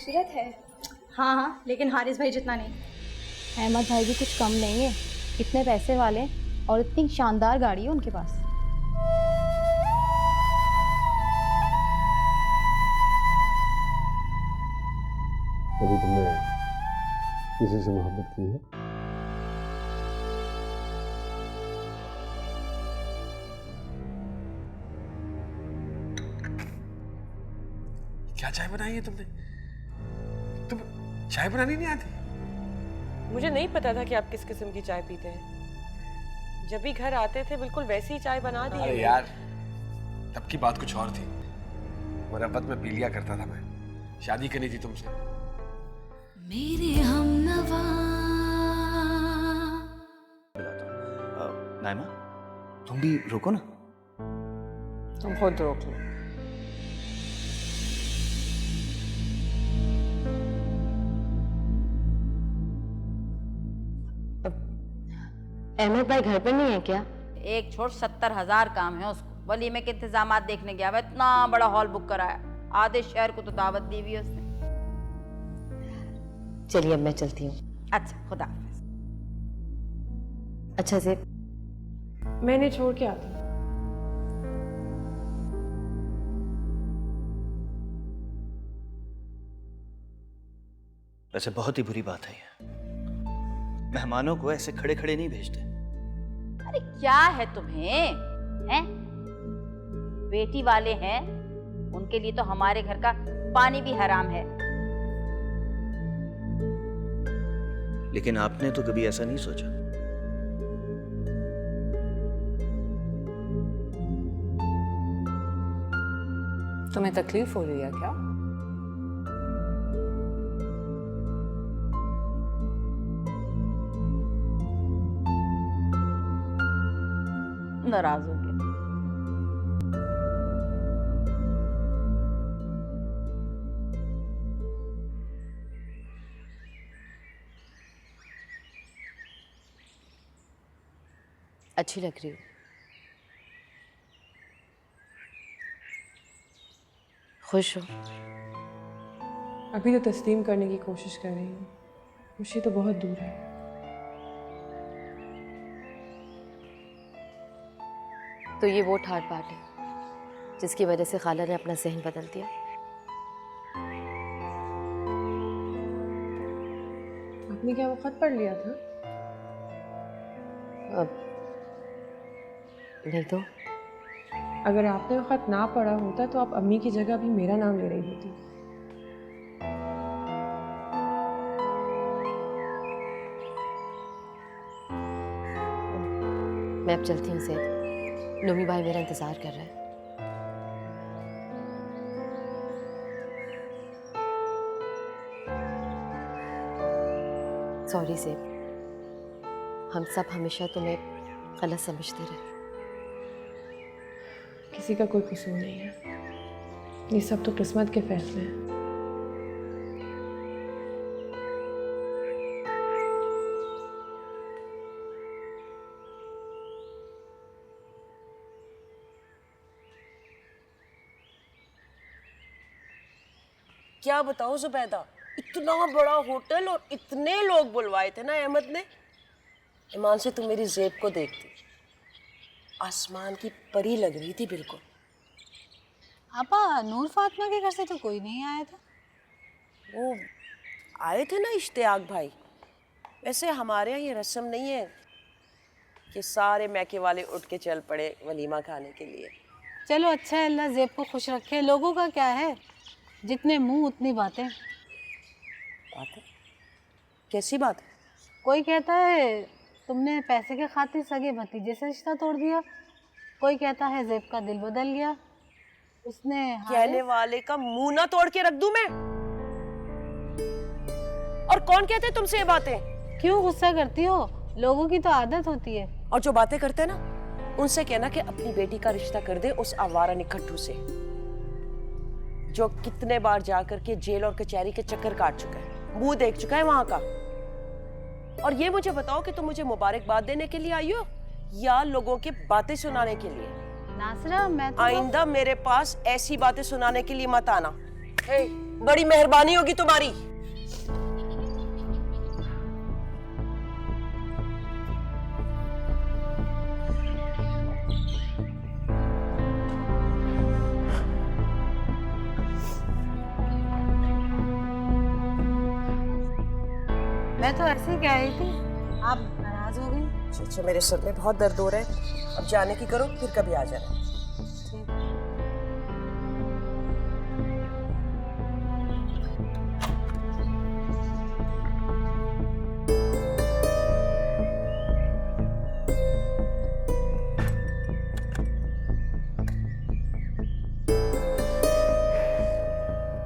खूबसूरत है। हाँ हाँ, लेकिन हारिस भाई जितना नहीं। अहमद भाई भी कुछ कम नहीं है, इतने पैसे वाले और इतनी शानदार गाड़ी है उनके पास। कभी तुमने किसी से मोहब्बत की है? क्या चाय बनाई है तुमने? तुम चाय बनानी नहीं आती? मुझे नहीं पता था कि आप किस किस्म की चाय पीते हैं। जब भी घर आते थे बिल्कुल वैसी ही चाय बना दी। अरे यार, तब की बात कुछ और थी। मुरब्बत में पी लिया करता था मैं। शादी करनी थी तुमसे। मेरे हमनवा। नाइमा, तुम भी रुको ना। तुम खुद रोक लो। अहमद भाई घर पर नहीं है क्या? एक छोड़ 70,000 काम है उसको। वलीमे के इंतजामात देखने गया हुआ, इतना बड़ा हॉल बुक कराया, आधे शहर को तो दावत दी हुई उसने। चलिए अब मैं चलती हूँ। अच्छा, खुदा हाफिज। अच्छा से मैंने छोड़ के आती हूँ। वैसे बहुत ही बुरी बात है ये। मेहमानों को ऐसे खड़े खड़े नहीं भेजते। अरे क्या है तुम्हें, हैं? बेटी वाले हैं, उनके लिए तो हमारे घर का पानी भी हराम है। लेकिन आपने तो कभी ऐसा नहीं सोचा। तुम्हें तकलीफ हो रही है क्या? नाराज हो गए। अच्छी लग रही हो। खुश हो? अभी तो तस्लीम करने की कोशिश कर रही हूँ। खुशी तो बहुत दूर है। तो ये वो ठाट बाट है जिसकी वजह से खाला ने अपना ज़हन बदल दिया। आपने क्या वो खत पढ़ लिया था? अब नहीं तो अगर आपने वो खत ना पढ़ा होता तो आप अम्मी की जगह भी मेरा नाम ले रही होती। मैं अब चलती हूँ सेठ, नूमी भाई मेरा इंतजार कर रहा है। सॉरी सेठ, हम सब हमेशा तुम्हें गलत समझते रहे। किसी का कोई कसूर नहीं है, ये सब तो किस्मत के फैसले हैं। क्या बताऊं जुबैदा, इतना बड़ा होटल और इतने लोग बुलवाए थे ना अहमद ने। ईमान से तुम मेरी जेब को देखती, आसमान की परी लग रही थी बिल्कुल। आपा, नूर फातिमा के घर से तो कोई नहीं आया था। वो आए थे ना इश्तियाक भाई। वैसे हमारे यहाँ ये रस्म नहीं है कि सारे मैके वाले उठ के चल पड़े वलीमा खाने के लिए। चलो अच्छा है, अल्लाह जेब को खुश रखे। लोगों का क्या है, जितने मुंह उतनी बातें। बात है? कैसी बात है? कोई कहता है तुमने पैसे के खातिर सगे भतीजे से रिश्ता तोड़ दिया, कोई कहता है जेब का दिल बदल गया। उसने कहने वाले का मुंह ना तोड़ के रख दूं मैं? और कौन कहते हैं तुमसे ये बातें? क्यों गुस्सा करती हो, लोगों की तो आदत होती है। और जो बातें करते हैं ना, उनसे कहना कि अपनी बेटी का रिश्ता कर दे उस आवारा निकट्टू से, जो कितने बार जाकर के जेल और कचहरी के चक्कर काट चुका है, मुंह देख चुका है वहां का। और ये मुझे बताओ कि तुम मुझे मुबारकबाद देने के लिए आई हो या लोगों की बातें सुनाने के लिए? नासरा, मैं तो आइंदा मेरे पास ऐसी बातें सुनाने के लिए मत आना। हे, बड़ी मेहरबानी होगी तुम्हारी। मैं तो ऐसे ही कह रही थी, आप नाराज हो गई। अच्छा, मेरे सर में बहुत दर्द हो रहा है, अब जाने की करो, फिर कभी आ जाना।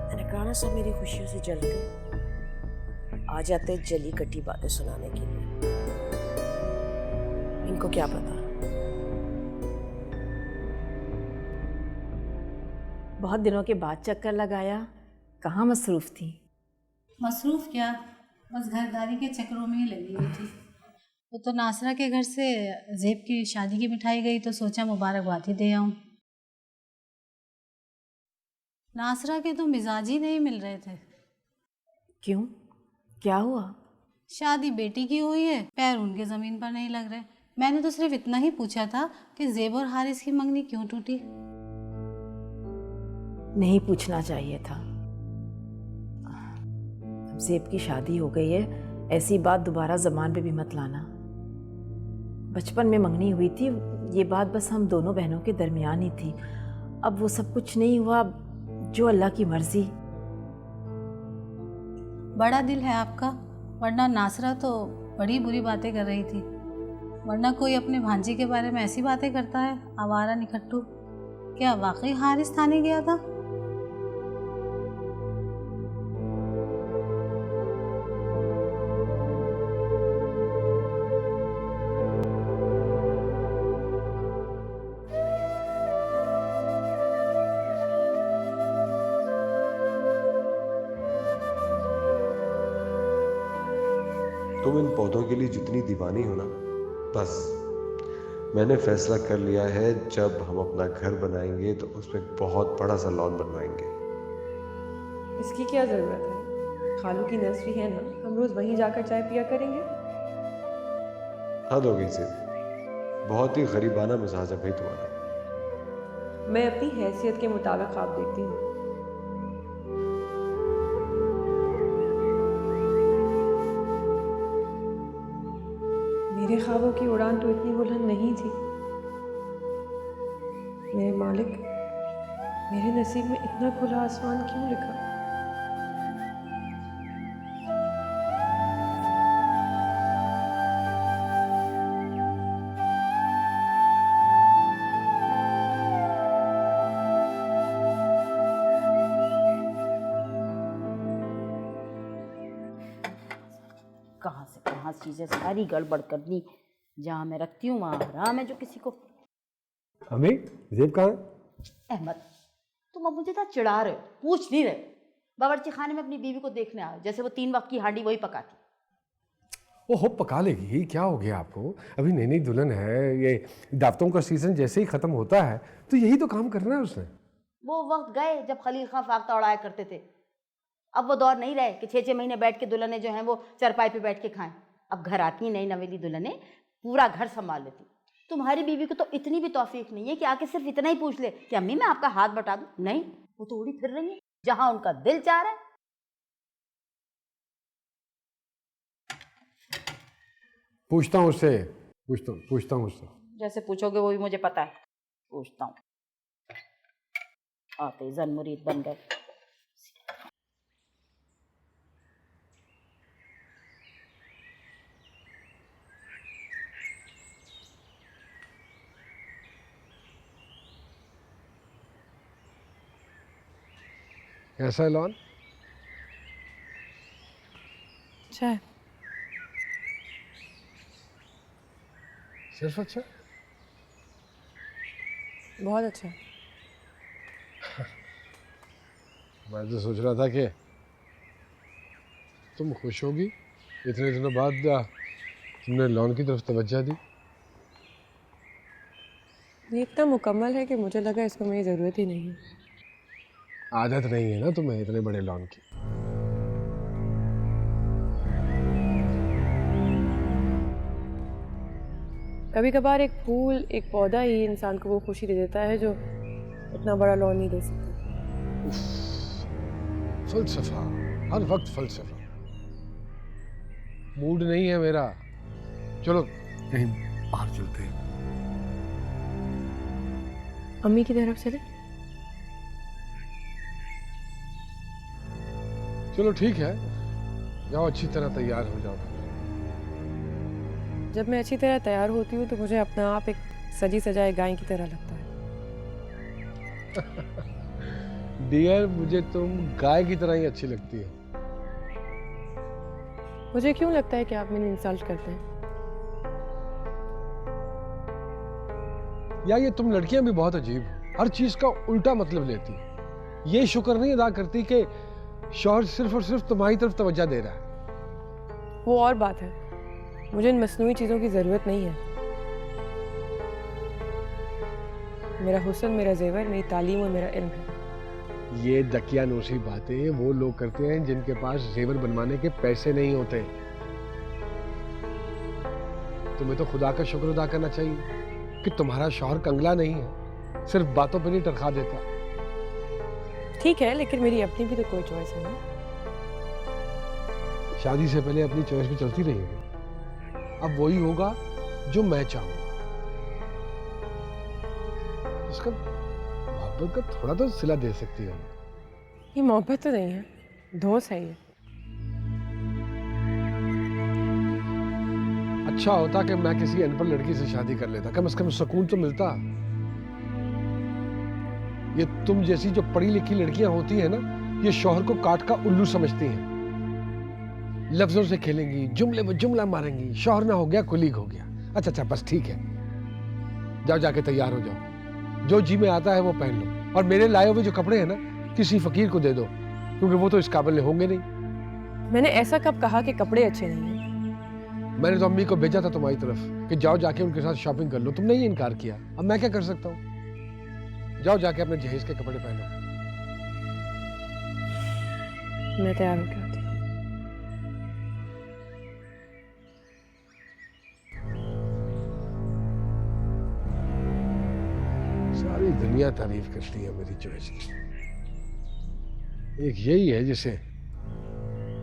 मैंने कहा ना, सब मेरी खुशियों से जलते आ जाते जली कटी बातें सुनाने के लिए। इनको क्या पता। बहुत दिनों के बाद चक्कर लगाया, कहाँ मसरूफ थी? मसरूफ क्या, बस घरदारी के चक्करों में ही लगी हुई थी। वो तो नासरा के घर से ज़ेब की शादी की मिठाई गई तो सोचा मुबारकबाद ही दे आऊँ। नासरा के तो मिजाज ही नहीं मिल रहे थे। क्यों, क्या हुआ? शादी बेटी की हुई है, पैर उनके ज़मीन पर नहीं लग रहे। मैंने तो सिर्फ इतना ही पूछा था कि ज़ेब और हारिस की मंगनी क्यों टूटी। नहीं पूछना चाहिए था। अब ज़ेब की शादी हो गई है, ऐसी बात दोबारा ज़बान पे भी मत लाना। बचपन में मंगनी हुई थी, ये बात बस हम दोनों बहनों के दरमियान ही थी। अब वो सब कुछ नहीं हुआ, जो अल्लाह की मर्जी। बड़ा दिल है आपका, वरना नासरा तो बड़ी बुरी बातें कर रही थी। वरना कोई अपने भांजी के बारे में ऐसी बातें करता है, आवारा निकट्टू। क्या वाकई हारिस थाने गया था? तुम इन पौधों के लिए जितनी दीवानी हो ना, बस मैंने फैसला कर लिया है, जब हम अपना घर बनाएंगे तो उसमें बहुत बड़ा सा लॉन बनवाएंगे। इसकी क्या जरूरत है? खालू की नर्सरी है ना, हम रोज वहीं जाकर चाय पिया करेंगे। हद हो गई से, बहुत ही गरीबाना मिजाज है भाई तुम्हारा। मैं अपनी हैसियत के मुताबिक ख्वाब देखती हूँ। मेरे ख्वाबों की उड़ान तो इतनी बुलंद नहीं थी। मेरे मालिक, मेरे नसीब में इतना खुला आसमान क्यों लिखा? कहाँ से चीज़ें सारी गड़बड़ कर दी। जहाँ मैं रखती हूँ वहाँ हराम है जो किसी को। अम्मी, ज़ेब कहाँ है? अहमद, तुम अब मुझे इतना चिढ़ा रहे हो, पूछ नहीं रहे। बावर्ची खाने में अपनी बीवी को देखने आओ, जैसे वो 3 वक्त की हांडी वही पकाती। वो हो पका लेगी, क्या हो गया आपको? अभी नई नई दुल्हन है, ये दावतों का सीजन जैसे ही खत्म होता है तो यही तो काम करना है उसने। वो वक्त गए जब खलील खां फाख्ता उड़ाया करते थे। अब वो दौर नहीं रहे कि 6-6 महीने बैठ के दुल्हने जो हैं वो चरपाई पे बैठ के खाएं। अब घर आती हैं नई नवेली दुल्हने, पूरा घर संभाल लेती। तुम्हारी बीवी को तो इतनी भी तौफीक नहीं है कि आके सिर्फ इतना ही पूछ ले कि अम्मी मैं आपका हाथ बटा दूं। नहीं, वो तो उड़ी फिर रही है जहां उनका दिल चाह रहा है। पूछता हूँ उससे, पूछता हूँ उससे। जैसे पूछोगे वो भी मुझे पता है। पूछता हूँ। आते जन मुरीद बन गए। कैसा है लॉन? अच्छा है। सिर्फ अच्छा? बहुत अच्छा है। मैं तो सोच रहा था कि तुम खुश होगी, इतने दिनों बाद तुमने लॉन की तरफ तवज्जो दी। ये इतना मुकम्मल है कि मुझे लगा इसको मेरी ज़रूरत ही नहीं है। आदत नहीं है ना तुम्हें इतने बड़े लॉन की। कभी कभार एक फूल, एक पौधा ही इंसान को वो खुशी दे देता है जो इतना बड़ा लॉन नहीं दे सकता। फलसफा, हर वक्त फलसफा। मूड नहीं है मेरा, चलो कहीं बाहर चलते हैं। अम्मी की तरफ चले? चलो ठीक है, जाओ अच्छी तरह तैयार हो जाओ। जब मैं अच्छी तरह तैयार होती हूँ तो मुझे अपना आप एक सजी सजाए गाय की तरह लगता है। डियर, मुझे तुम गाय की तरह ही अच्छी लगती है। मुझे क्यों लगता है कि आप मेरी इंसल्ट करते हैं? या ये तुम लड़कियां भी बहुत अजीब हो, हर चीज का उल्टा मतलब लेती हो। ये शुक्र नहीं अदा करती कि शौहर सिर्फ और सिर्फ तुम्हारी तरफ तवज्जो दे रहा है। वो और बात है, मुझे इन मसनूई चीज़ों की ज़रूरत नहीं है। मेरा हुस्न, मेरा जेवर, मेरी तालीम और मेरा इल्म है। ये दकियानूसी बातें वो लोग करते हैं जिनके पास जेवर बनवाने के पैसे नहीं होते। तुम्हें तो खुदा का शुक्र अदा करना चाहिए कि तुम्हारा शौहर कंगला नहीं है, सिर्फ बातों पर नहीं टरखा देता। ठीक है, लेकिन मेरी अपनी भी तो कोई चॉइस है ना। शादी से पहले अपनी चॉइस भी चलती रही है। अब वही होगा जो मैं चाहूंगा। इसका मोहब्बत का थोड़ा तो सिला दे सकती है। ये मोहब्बत तो नहीं है, दोस्त है ये। अच्छा होता कि मैं किसी अनपढ़ लड़की से शादी कर लेता, कम से कम सुकून तो मिलता। ये तुम जैसी जो पढ़ी लिखी लड़कियां होती हैं ना, ये शौहर को काट का उल्लू समझती हैं। लफ्जों से खेलेंगी, जुमले में जुमला मारेंगी, शौहर ना हो गया कुलीग हो गया। अच्छा बस ठीक है, जाओ जाके तैयार हो जाओ, जो जी में आता है वो पहन लो। और मेरे लाए हुए जो कपड़े हैं ना, किसी फकीर को दे दो, क्योंकि वो तो इस काबिल होंगे नहीं। मैंने ऐसा कब कहा कि कपड़े अच्छे नहीं हैं? मैंने तो अम्मी को भेजा था तुम्हारी तरफ कि जाओ जाके उनके साथ शॉपिंग कर लो, तुमने ही इनकार किया। अब मैं क्या कर सकता हूँ? जाओ जाके अपने जहेज के कपड़े पहनो। मैं तैयार हो गया। सारी दुनिया तारीफ करती है मेरी चॉइस की। एक यही है जिसे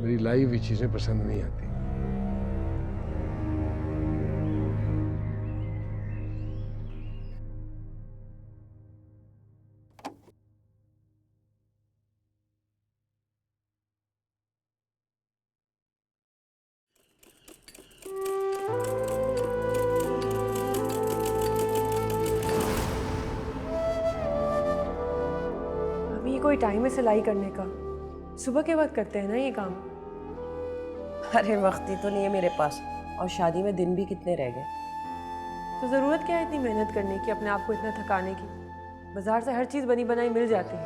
मेरी लाई हुई चीजें पसंद नहीं आती। कोई टाइम है सिलाई करने का? सुबह के वक्त करते हैं ना ये काम। अरे वक्त ही तो नहीं है मेरे पास, और शादी में दिन भी कितने रह गए। तो ज़रूरत क्या है इतनी मेहनत करने की, अपने आप को इतना थकाने की? बाजार से हर चीज़ बनी बनाई मिल जाती है।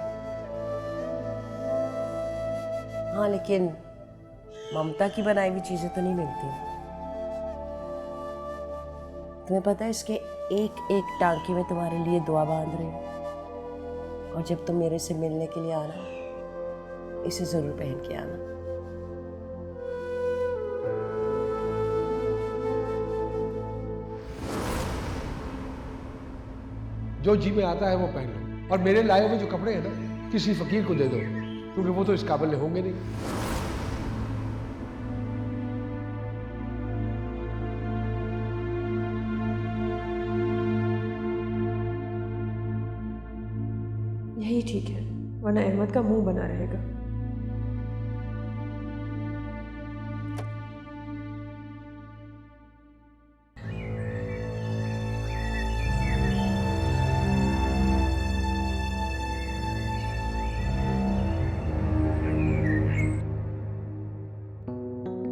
हाँ, लेकिन ममता की बनाई हुई चीज़ें तो नहीं मिलती। तुम्हें पता है, इसके एक एक टांके में तुम्हारे लिए दुआ बांध रही हूँ। और जब तुम मेरे से मिलने के लिए आना, इसे जरूर पहन के आना। जो जी में आता है वो पहन लो। और मेरे लाए हुए जो कपड़े हैं ना, किसी फकीर को दे दो, क्योंकि वो तो इस काबिल होंगे नहीं। यही ठीक है, वरना अहमद का मुंह बना रहेगा।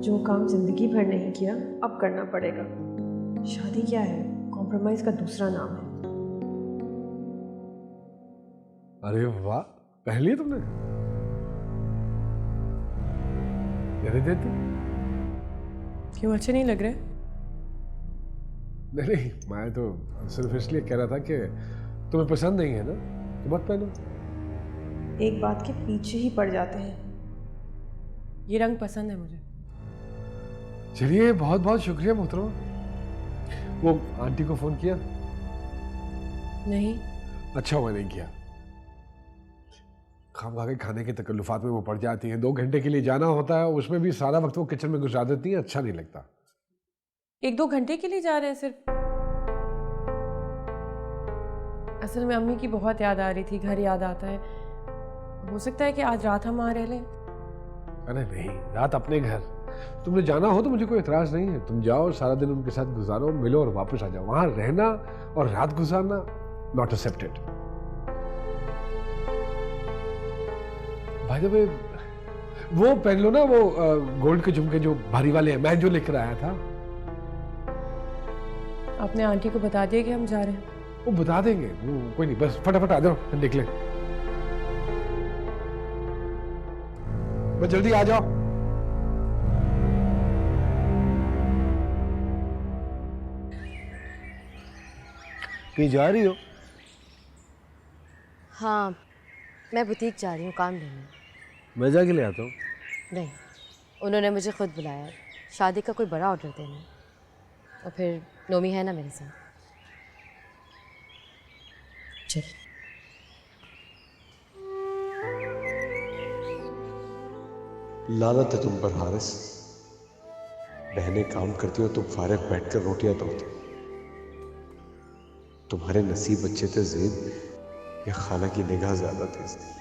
जो काम जिंदगी भर नहीं किया, अब करना पड़ेगा। शादी क्या है, कॉम्प्रोमाइज का दूसरा नाम है। अरे वाह, पहन लिया तुमने? दे देती। क्यों, अच्छे नहीं लग रहे? नहीं, मैं तो सिर्फ इसलिए कह रहा था कि तुम्हें पसंद नहीं है ना, तो मत पहनो। एक बात के पीछे ही पड़ जाते हैं। ये रंग पसंद है मुझे। चलिए, बहुत बहुत शुक्रिया मोहतरमा। वो आंटी को फोन किया? नहीं। अच्छा हुआ नहीं किया। खामखा के खाने के तकल्लुफात में वो पड़ जाती हैं। 2 घंटे के लिए जाना होता है, उसमें भी सारा वक्त वो किचन में गुजार देती हैं। अच्छा नहीं लगता। 1-2 घंटे के लिए जा रहे हैं सिर्फ। असल में अम्मी की बहुत याद आ रही थी, घर याद आता है। हो सकता है कि आज रात हम वहाँ रह लें। अरे नहीं, रात अपने घर। तुमने जाना हो तो मुझे कोई एतराज नहीं है। तुम जाओ, सारा दिन उनके साथ गुजारो, मिलो और वापस आ जाओ। वहां रहना और रात गुजारना नॉट एक्सेप्टेड। भाई द वे, वो पहन लो ना, वो गोल्ड के झुमके जो भारी वाले हैं, मैं जो लेकर आया था। आपने आंटी को बता दिया कि हम जा रहे हैं? वो बता देंगे, वो कोई नहीं, बस फटाफट आ जाओ, निकले। बस जल्दी आ जाओ। कहीं जा रही हो? हाँ, मैं बुटीक जा रही हूँ काम लेने। मैं जाके ले आता हूँ। नहीं, उन्होंने मुझे खुद बुलाया है, शादी का कोई बड़ा ऑर्डर देना है। और फिर नोमी है ना मेरे साथ। चल। लानत है तुम पर हारिस। बहनें काम करती हो, तुम फारिग बैठकर रोटियां तोड़ते। तुम्हारे नसीब अच्छे थे ज़ेब, या खाला की निगाह ज्यादा तेज थी?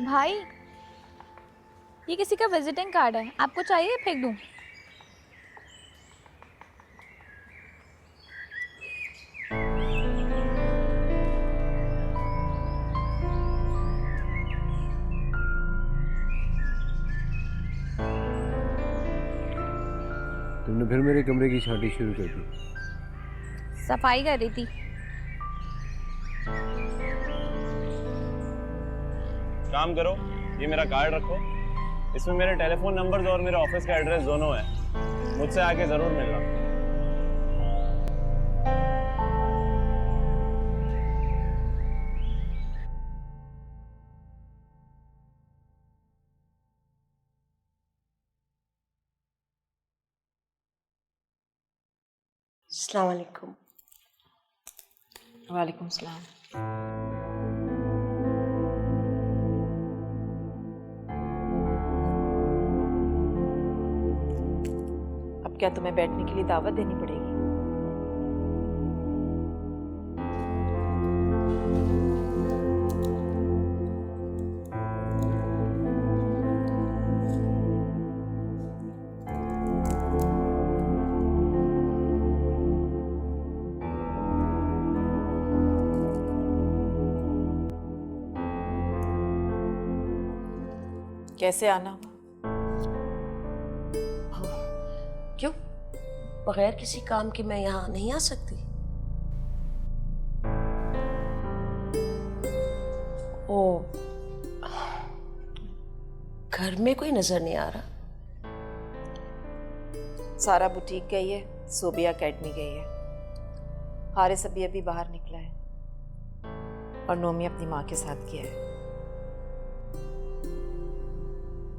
भाई, ये किसी का विजिटिंग कार्ड है, आपको चाहिए फेंक दूं? तुमने फिर मेरे कमरे की छांटी शुरू कर दी। सफाई कर रही थी। काम करो, ये मेरा कार्ड रखो, इसमें मेरे टेलीफोन नंबर्स और मेरे ऑफिस का एड्रेस दोनों है। मुझसे आके जरूर मिलना। अस्सलाम वालेकुम। वालेकुम सलाम। अब क्या तुम्हें बैठने के लिए दावत देनी पड़ेगी? कैसे आना हुआ? क्यों? बगैर किसी काम के मैं यहाँ नहीं आ सकती? ओ, घर में कोई नजर नहीं आ रहा। सारा बुटीक गई है, सोबिया अकेडमी गई है, हारिस अभी अभी बाहर निकला है और नोमी अपनी माँ के साथ गया है।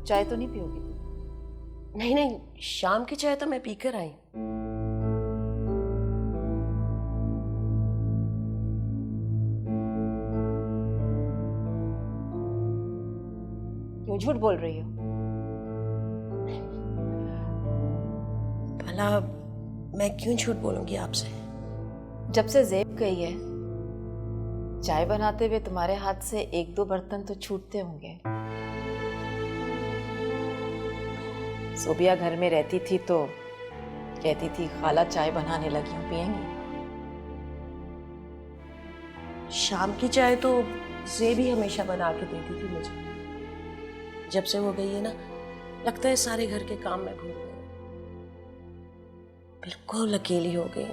चाय तो नहीं पियोगी तुम? नहीं नहीं, शाम की चाय तो मैं पीकर आई। क्यों झूठ बोल रही हो? भला मैं क्यों झूठ बोलूंगी आपसे? जब से ज़ेब गई है, चाय बनाते हुए तुम्हारे हाथ से 1-2 बर्तन तो छूटते होंगे। सोबिया घर में रहती थी तो कहती थी खाला चाय बनाने लगी हूँ, पियेंगी? शाम की चाय तो ज़ेब ही हमेशा बना के देती थी मुझे। जब से वो गई है ना, लगता है सारे घर के काम में भूल गई, बिल्कुल अकेली हो गई।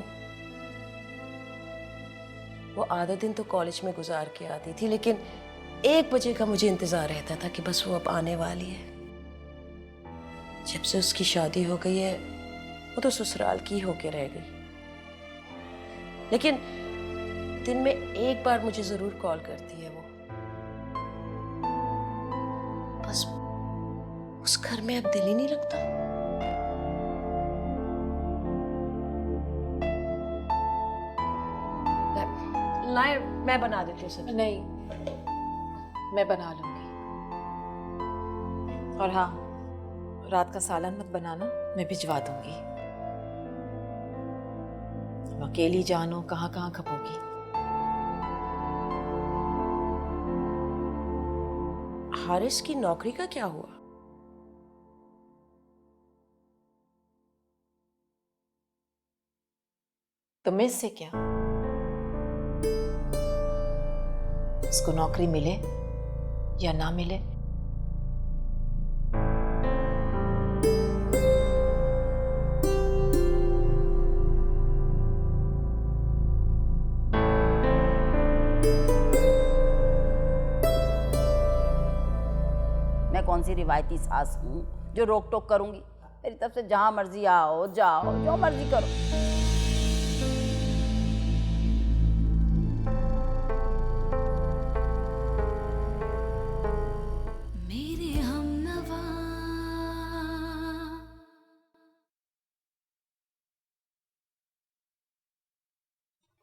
वो आधा दिन तो कॉलेज में गुजार के आती थी, लेकिन 1 बजे का मुझे इंतजार रहता था कि बस वो अब आने वाली है। जब से उसकी शादी हो गई है, वो तो ससुराल की होके रह गई। लेकिन दिन में एक बार मुझे जरूर कॉल करती है वो। बस उस घर में अब दिल ही नहीं लगता। लाए, मैं बना देती हूँ सब्जी। नहीं, मैं बना लूंगी। और हाँ, रात का सालन मत बनाना, मैं भिजवा दूंगी। अकेली जानो कहाँ कहाँ खपोगी। हारिस की नौकरी का क्या हुआ? तुम्हें इससे क्या? उसको नौकरी मिले या ना मिले, मैं कौन सी रिवायती सास हूँ जो रोक टोक करूंगी? मेरी तरफ से जहां मर्जी आओ जाओ, जो मर्जी करो।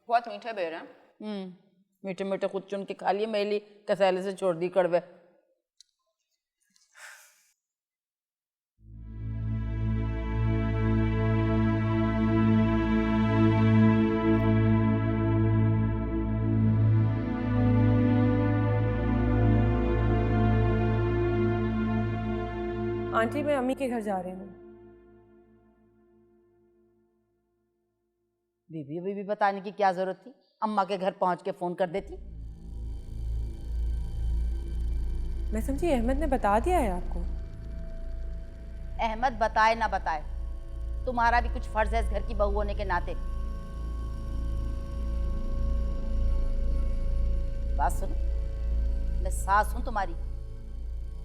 बहुत मीठे बेर हैं। मीठे मीठे खुद चुन के खा लिए, मेरी कसैले से छोड़ दी कड़वे। आंटी, मैं अम्मी के घर जा रही हूँ। बीबी बीबी बताने की क्या जरूरत थी? अम्मा के घर पहुंच के फोन कर देती। मैं समझी अहमद ने बता दिया है आपको। अहमद बताए ना बताए, तुम्हारा भी कुछ फर्ज है इस घर की बहू होने के नाते। बात सुनो, मैं सास हूं तुम्हारी,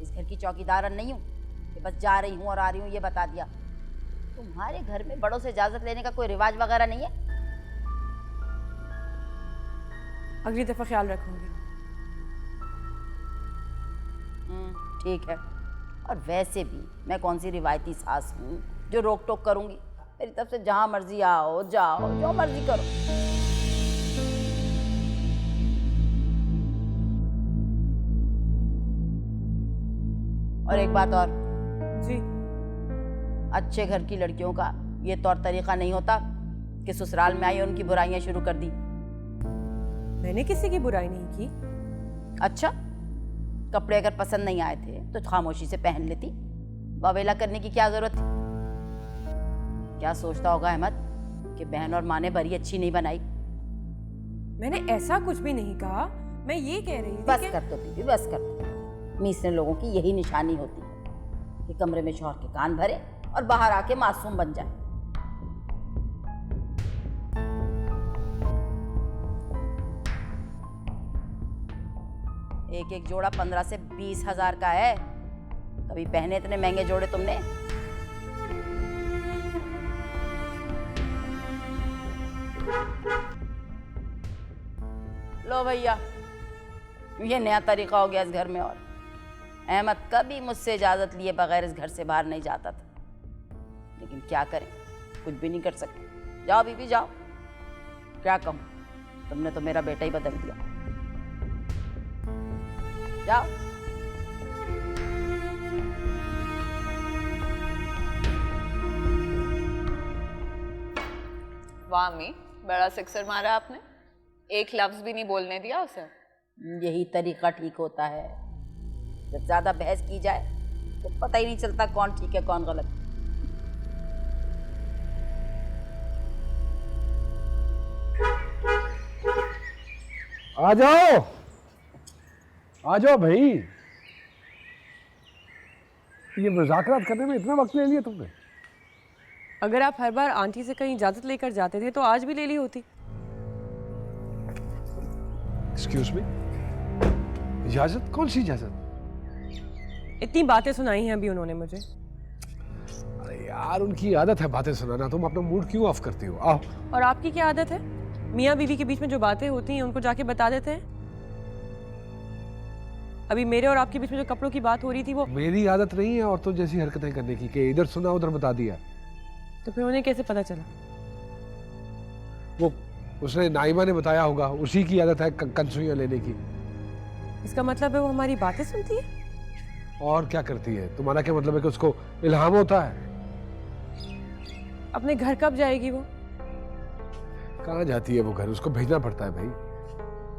इस घर की चौकीदार नहीं हूं कि बस जा रही हूं और आ रही हूं ये बता दिया। तुम्हारे घर में बड़ों से इजाजत लेने का कोई रिवाज वगैरह नहीं है। अगली दफा ख्याल रखूंगी। ठीक है। और वैसे भी मैं कौन सी रिवायती सास हूँ जो रोक टोक करूंगी? मेरी तरफ से जहां मर्जी आओ जाओ, जो मर्जी करो। और एक बात और जी, अच्छे घर की लड़कियों का ये तौर तरीका नहीं होता कि ससुराल में आई और उनकी बुराइयां शुरू कर दी। मैंने किसी की बुराई नहीं की। अच्छा, कपड़े अगर पसंद नहीं आए थे तो खामोशी से पहन लेती, बवेला करने की क्या जरूरत थी? क्या सोचता होगा अहमद कि बहन और माँ ने बड़ी अच्छी नहीं बनाई? मैंने ऐसा कुछ भी नहीं कहा। मैं ये कह रही थी बस कर दो बीबी, बस कर दो। मीसने लोगों की यही निशानी होती है कि कमरे में शौहर के कान भरे और बाहर आके मासूम बन जाए। एक एक जोड़ा 15 से 20 हजार का है। कभी पहने इतने महंगे जोड़े तुमने? लो भैया, ये नया तरीका हो गया इस घर में। और अहमद कभी मुझसे इजाजत लिए बगैर इस घर से बाहर नहीं जाता था, लेकिन क्या करें, कुछ भी नहीं कर सकते। जाओ बीबी जाओ, क्या कहूँ, तुमने तो मेरा बेटा ही बदल दिया। जाओ। वाह अम्मी, बड़ा सिक्सर मारा आपने। एक लफ्ज भी नहीं बोलने दिया उसे। यही तरीका ठीक होता है। जब ज्यादा बहस की जाए तो पता ही नहीं चलता कौन ठीक है कौन गलत। आ जाओ, आ जाओ भाई। ये मुज़ाकरात करने में इतना वक्त ले लिया तुमने? अगर आप हर बार आंटी से कहीं इजाजत लेकर जाते थे तो आज भी ले ली होती। एक्सक्यूज मी, इजाजत? कौन सी इजाजत? इतनी बातें सुनाई हैं अभी उन्होंने मुझे। अरे यार, उनकी आदत है बातें सुनाना। तुम अपना मूड क्यों ऑफ करती हो? आओ। और आपकी क्या आदत है? मियाँ बीवी के बीच में जो बातें होती हैं उनको जाके बता देते हैं। अभी मेरे और आपके बीच में जो कपड़ों की बात हो रही थी वो मेरी आदत नहीं है औरतों जैसी हरकतें करने की कि इधर सुना उधर बता दिया। तो फिर उन्हें कैसे पता चला? वो उसने नाइमा ने बताया होगा, उसी की आदत है कंसुइयां लेने की। इसका मतलब है वो हमारी बातें सुनती है? और क्या करती है? तुम्हारा क्या मतलब है कि उसको इल्हाम होता है? अपने घर कब जाएगी वो? कहाँ जाती है वो घर? उसको भेजना पड़ता है भाई।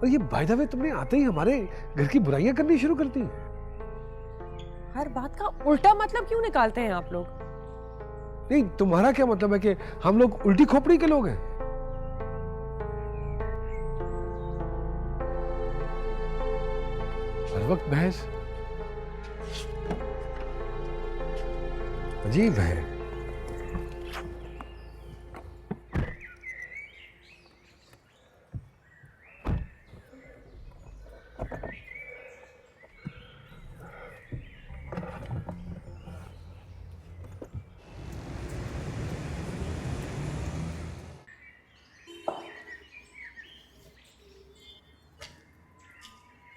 और ये बाय द वे तुमने आते ही हमारे घर की बुराइयां करनी शुरू कर दी। हर बात का उल्टा मतलब क्यों निकालते हैं आप लोग? नहीं, तुम्हारा क्या मतलब है कि हम लोग उल्टी खोपड़ी के लोग हैं? हर वक्त बहस अजीब है।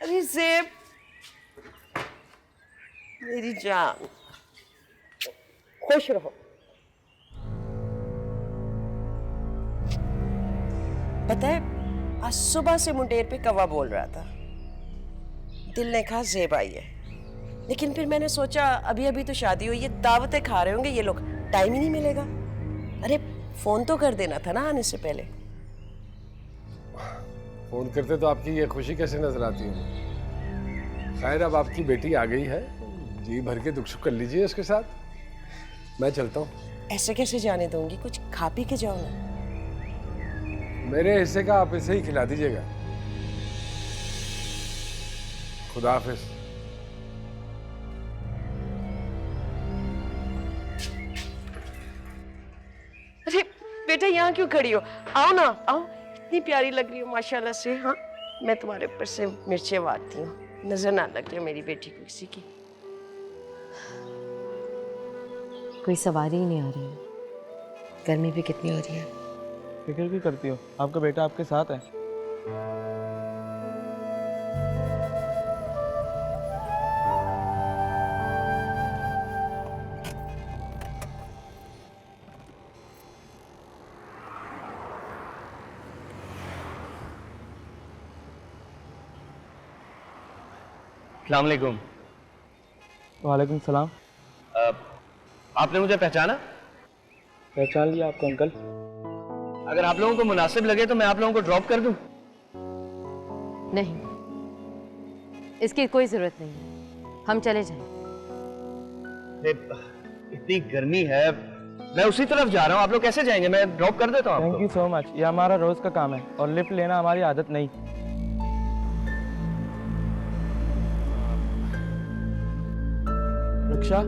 अरे ज़ेब, मेरी जान, खुश रहो। पता है, आज सुबह से मुंडेर पे कौवा बोल रहा था। दिल ने कहा ज़ेब आई है, लेकिन फिर मैंने सोचा अभी अभी तो शादी हुई है, दावतें खा रहे होंगे ये लोग, टाइम ही नहीं मिलेगा। अरे फोन तो कर देना था ना आने से पहले। फोन करते तो आपकी ये खुशी कैसे नजर आती है? खैर, अब आपकी बेटी आ गई है, जी भर के दुख सुख कर लीजिए उसके साथ। मैं चलता हूँ। ऐसे कैसे जाने दूंगी? कुछ खा पी के जाओ ना। मेरे हिस्से का आप इसे ही खिला दीजिएगा। खुदा हाफिज। अरे बेटा, यहाँ क्यों खड़ी हो? आओ ना, आओ। इतनी प्यारी लग रही हो माशाल्लाह से। हाँ, मैं तुम्हारे ऊपर से मिर्चें वारती हूँ, नजर ना लग जाए मेरी बेटी को किसी की। कोई सवारी ही नहीं आ रही है, गर्मी भी कितनी हो रही है। फिक्र क्यों करती हो? आपका बेटा आपके साथ है। अस्सलाम वालेकुम। वालेकुम सलाम। आपने मुझे पहचाना? पहचान लिया आपको अंकल। अगर आप लोगों को मुनासिब लगे तो मैं आप लोगों को ड्रॉप कर दूं। नहीं, इसकी कोई जरूरत नहीं है, हम चले जाएं। इतनी गर्मी है, मैं उसी तरफ जा रहा हूँ, आप लोग कैसे जाएंगे? मैं ड्रॉप कर देता हूँ। Thank you so much. ये हमारा रोज का काम है और लिफ्ट लेना हमारी आदत नहीं। रिक्शा?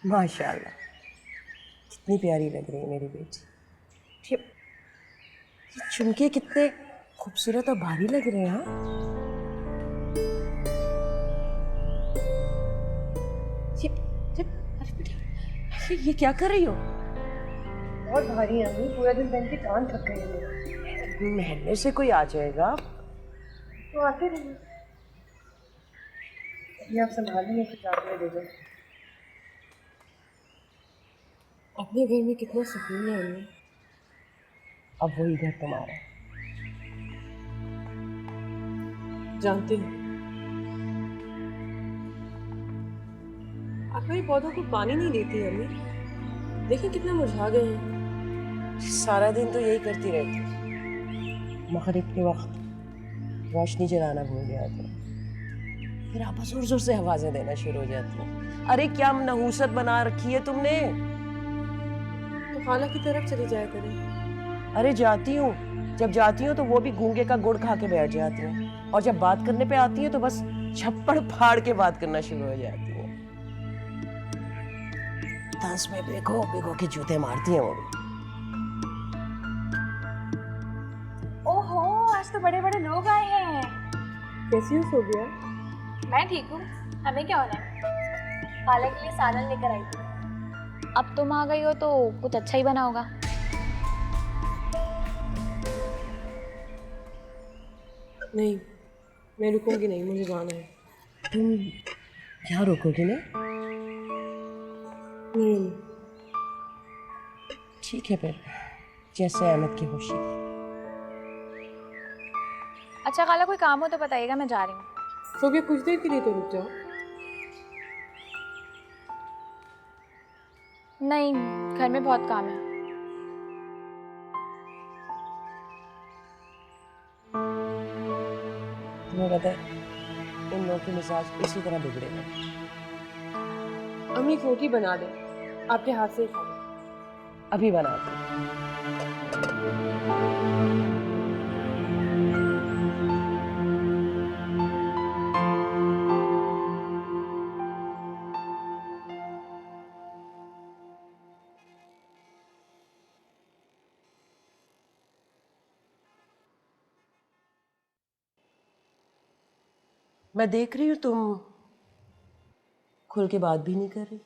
माशाल्लाह, कितनी प्यारी लग रही है मेरी बेटी। ये झुमके कितने खूबसूरत और भारी लग रहे हैं। हाँ, अरे बेटी, ये क्या कर रही हो? बहुत भारी है अम्मी, पूरा दिन पहन के कान थक गए हैं। महल्ले से कोई आ जाएगा तो आते रहिए, ये आप संभालिए, कुछ आप दे दो। अपने घर में कितना सुकून है अम्मी। अब वही घर तुम्हारा। जानती हूँ, आप मेरे पौधों को पानी नहीं देती अम्मी, देखिए कितना मुरझा गए हैं। सारा दिन तो यही करती रहती। मगरिब के वक्त रोशनी जलाना भूल गया था, फिर आप जोर जोर से आवाजें देना शुरू हो जाती हैं। अरे क्या नहूसत बना रखी है तुमने? तो खाला की तरफ चली जाया करें। अरे जाती हूँ, जब जाती हूँ तो वो भी गूंगे का गुड़ खा के बैठ जाती हैं, और जब बात करने पे आती है तो बस छप्पड़ फाड़ के बात करना शुरू हो जाती है। दस में भिगो भिगो के जूते मारती हैं वो भी। ओहो, आज तो बड़े बड़े लोग आए हैं। कैसी हो सोबिया? मैं ठीक हूँ, हमें क्या होना है? खाला के लिए सालन लेकर आई थी। अब तुम आ गई हो तो कुछ अच्छा ही बना होगा। नहीं, मैं रुकूंगी नहीं, मुझे जाना है। तुम यहाँ रुकोगी ना? नहीं। ठीक है फिर, जैसे अहमद की खुशी। अच्छा खाला, कोई काम हो तो बताइएगा, मैं जा रही हूँ। सोबिया कुछ देर के लिए तो रुक जाओ। नहीं, घर में बहुत काम है। तुम्हें पता है इन लोगों के मिजाज इसी तरह बिगड़ेगा। अम्मी रोटी बना दे, आपके हाथ से ही खा लो। अभी बनाती। मैं देख रही हूँ तुम खुल के बात भी नहीं कर रही।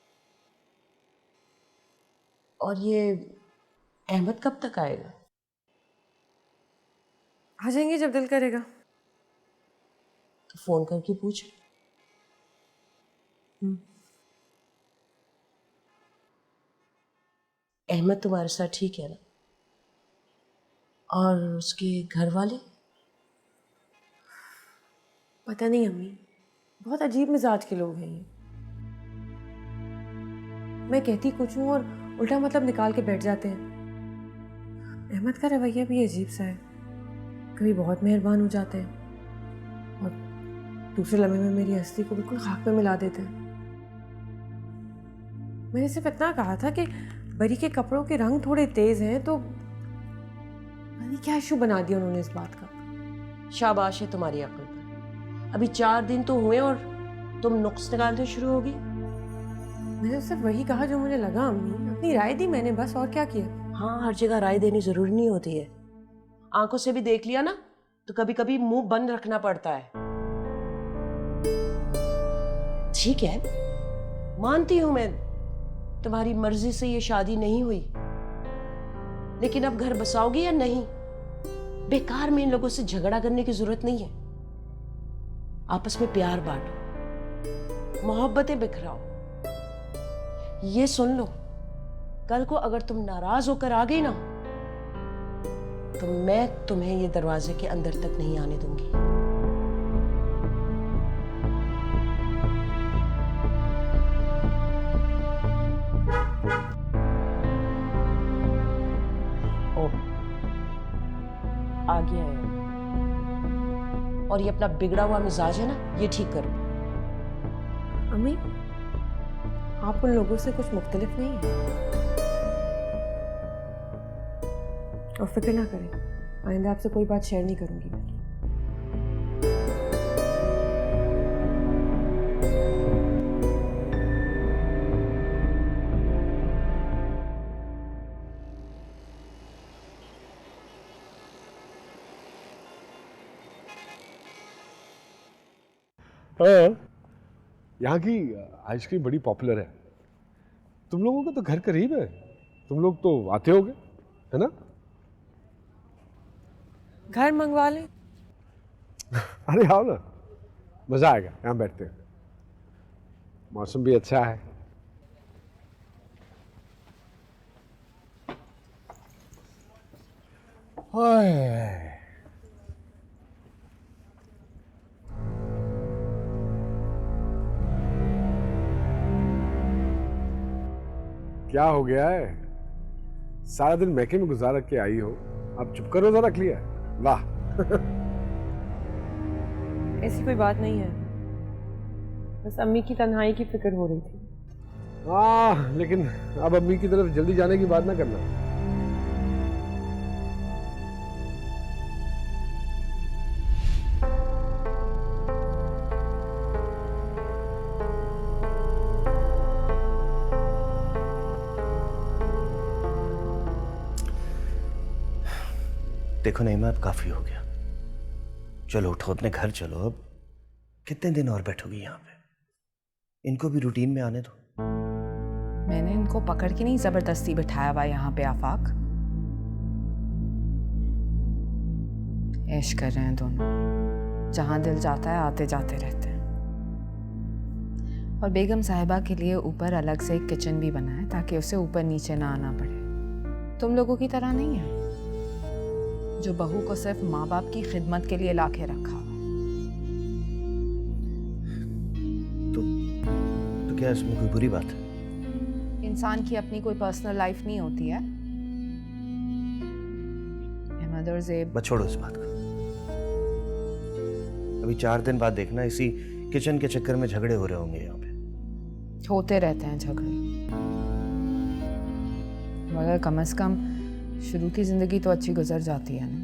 और ये अहमद कब तक आएगा? आ जाएंगे जब दिल करेगा। तो फोन करके पूछ। अहमद तुम्हारे साथ ठीक है ना? और उसके घर वाले? पता नहीं अम्मी, बहुत अजीब मिजाज के लोग हैं ये। मैं कहती कुछ हूँ और उल्टा मतलब निकाल के बैठ जाते हैं। अहमद का रवैया भी अजीब सा है, कभी बहुत मेहरबान हो जाते हैं और दूसरे लम्हे में मेरी हस्ती को बिल्कुल खाक पे मिला देते हैं। मैंने सिर्फ इतना कहा था कि बरी के कपड़ों के रंग थोड़े तेज हैं, तो मैंने क्या इशू बना दिया उन्होंने इस बात का। शाबाश है तुम्हारी अक्ल पर। अभी 4 दिन तो हुए और तुम नुक्स निकालने शुरू होगी। मैंने सिर्फ वही कहा जो मुझे लगा अम्मी, अपनी राय दी मैंने, बस और क्या किया। हाँ, हर जगह राय देनी जरूरी नहीं होती है। आंखों से भी देख लिया ना तो कभी कभी मुंह बंद रखना पड़ता है। ठीक है, मानती हूं मैं तुम्हारी मर्जी से ये शादी नहीं हुई, लेकिन अब घर बसाओगी या नहीं? बेकार में इन लोगों से झगड़ा करने की जरूरत नहीं है। आपस में प्यार बांटो, मोहब्बतें बिखराओ। ये सुन लो, कल को अगर तुम नाराज होकर आ गई ना तो मैं तुम्हें ये दरवाजे के अंदर तक नहीं आने दूंगी। ओह, आ गया है। और ये अपना बिगड़ा हुआ मिजाज है ना, ये ठीक करो। अम्मी, आप उन लोगों से कुछ मुख्तलिफ नहीं है, और फिक्र ना करें, आइंदा आपसे कोई बात शेयर नहीं करूंगी मैं। यहाँ की आइसक्रीम बड़ी पॉपुलर है। तुम लोगों का तो घर करीब है, तुम लोग तो आते होगे, है ना? घर मंगवा लें। अरे आओ ना, मजा आएगा। यहाँ बैठते हैं, मौसम भी अच्छा है। ओए, क्या हो गया है? सारा दिन मैके में गुजार के आई हो, अब चुप करो जरा। रख लिया? वाह। ऐसी कोई बात नहीं है, बस अम्मी की तन्हाई की फिक्र हो रही थी। हाँ, लेकिन अब अम्मी की तरफ जल्दी जाने की बात ना करना। देखो नईमा, अब काफी हो गया। चलो उठो, अपने घर चलो। अब कितने दिन और बैठोगी यहाँ पे? इनको भी रूटीन में आने दो। मैंने इनको पकड़ के नहीं जबरदस्ती बिठाया हुआ यहाँ पे आफाक। ऐश कर रहे हैं दोनों, जहाँ दिल जाता है आते जाते रहते हैं। और बेगम साहिबा के लिए ऊपर अलग से एक किचन भी बना है ताकि उसे ऊपर नीचे ना आना पड़े। तुम लोगों की तरह नहीं है जो बहू को सिर्फ माँ बाप की खिदमत के लिए लाके रखा हुआ है। तो क्या इसमें कोई बुरी बात है? इंसान की अपनी कोई पर्सनल लाइफ नहीं होती है। अहमद और ज़ेब, बस छोड़ो इस बात को। अभी 4 दिन बाद देखना, इसी किचन के चक्कर में झगड़े हो रहे होंगे यहाँ पे। होते रहते हैं झगड़े, मगर कम से कम शुरू की जिंदगी तो अच्छी गुजर जाती है ना।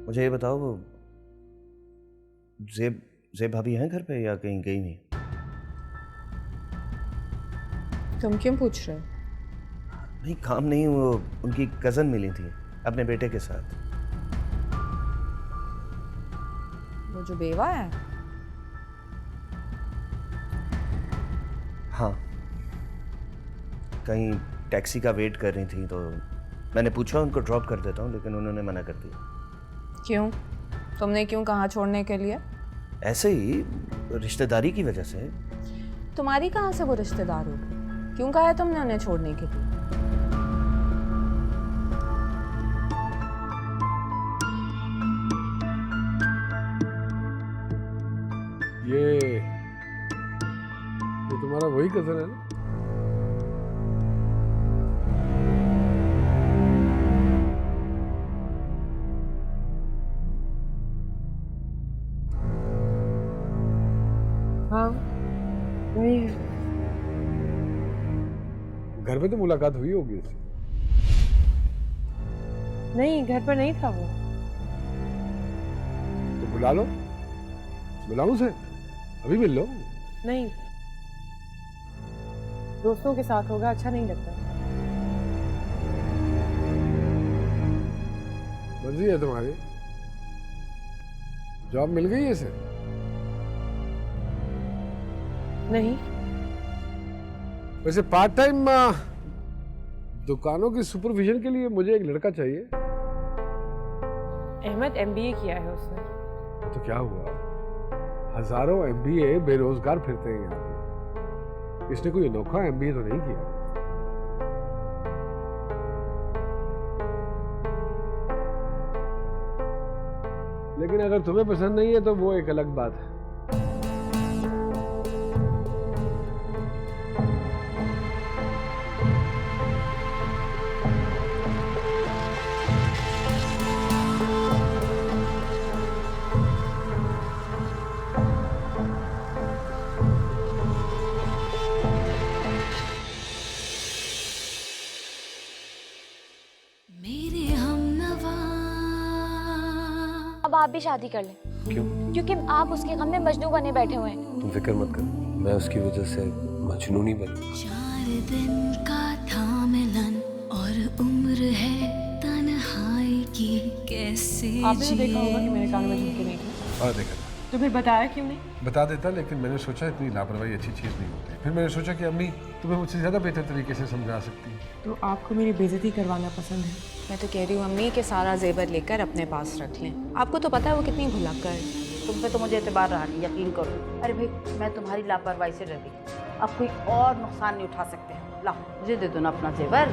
मुझे ये बताओ, वो ज़ेब भाभी हैं घर पे या कहीं गई नहीं? तुम क्यों पूछ रहे हो? नहीं, काम नहीं, वो उनकी कजन मिली थी अपने बेटे के साथ। वो जो बेवा है? हाँ, कहीं टैक्सी का वेट कर रही थी तो मैंने पूछा उनको ड्रॉप कर देता हूँ, लेकिन उन्होंने मना कर दिया। क्यों? तुमने क्यों कहा छोड़ने के लिए? ऐसे ही, रिश्तेदारी की वजह से। तुम्हारी कहाँ से वो रिश्तेदार हो गए? क्यों कहा है तुमने उन्हें छोड़ने के लिए? ये तुम्हारा वही कजन है ना? हाँ, वही है। घर पे तो मुलाकात हुई होगी उससे। नहीं, घर पर नहीं था वो। तो बुला लो, बुलाओ उसे, अभी मिल लो। नहीं, दोस्तों के साथ होगा, अच्छा नहीं लगता। मर्जी है तुम्हारी। जॉब मिल गई है इसे? नहीं। वैसे पार्ट टाइम दुकानों की सुपरविजन के लिए मुझे एक लड़का चाहिए। अहमद MBA किया है उसने। तो क्या हुआ, हजारों MBA बेरोजगार फिरते हैं यहाँ पे। इसने कोई अनोखा MBA तो नहीं किया। लेकिन अगर तुम्हें पसंद नहीं है तो वो एक अलग बात है। अब आप भी शादी कर लें। क्यों? क्योंकि आप उसके गम में मजनू बने बैठे हुए हैं। तुम फिक्र मत कर, मैं उसकी वजह से मजनू नहीं बना। 4 दिन का था मिलन और उम्र है तन्हाई की, कैसे आपने देखा होगा कि मेरे कान में झुमके नहीं थे। और देखा तो फिर बताया क्यों नहीं? बता देता, लेकिन मैंने सोचा इतनी लापरवाही अच्छी चीज़ नहीं होती। फिर मैंने सोचा कि अम्मी तुम्हें मुझसे ज़्यादा बेहतर तरीके से समझा सकती है। तो आपको मेरी बेइज्जती करवाना पसंद है? मैं तो कह रही हूँ अम्मी के सारा जेवर लेकर अपने पास रख लें। आपको तो पता है वो कितनी भुलक्कड़ है। तुम पे तो मुझे एतबार रहा नहीं, यकीन करो। अरे भाई, मैं तुम्हारी लापरवाही से डर गई। अब कोई और नुकसान नहीं उठा सकते हैं। ला, मुझे दे दो ना अपना जेवर।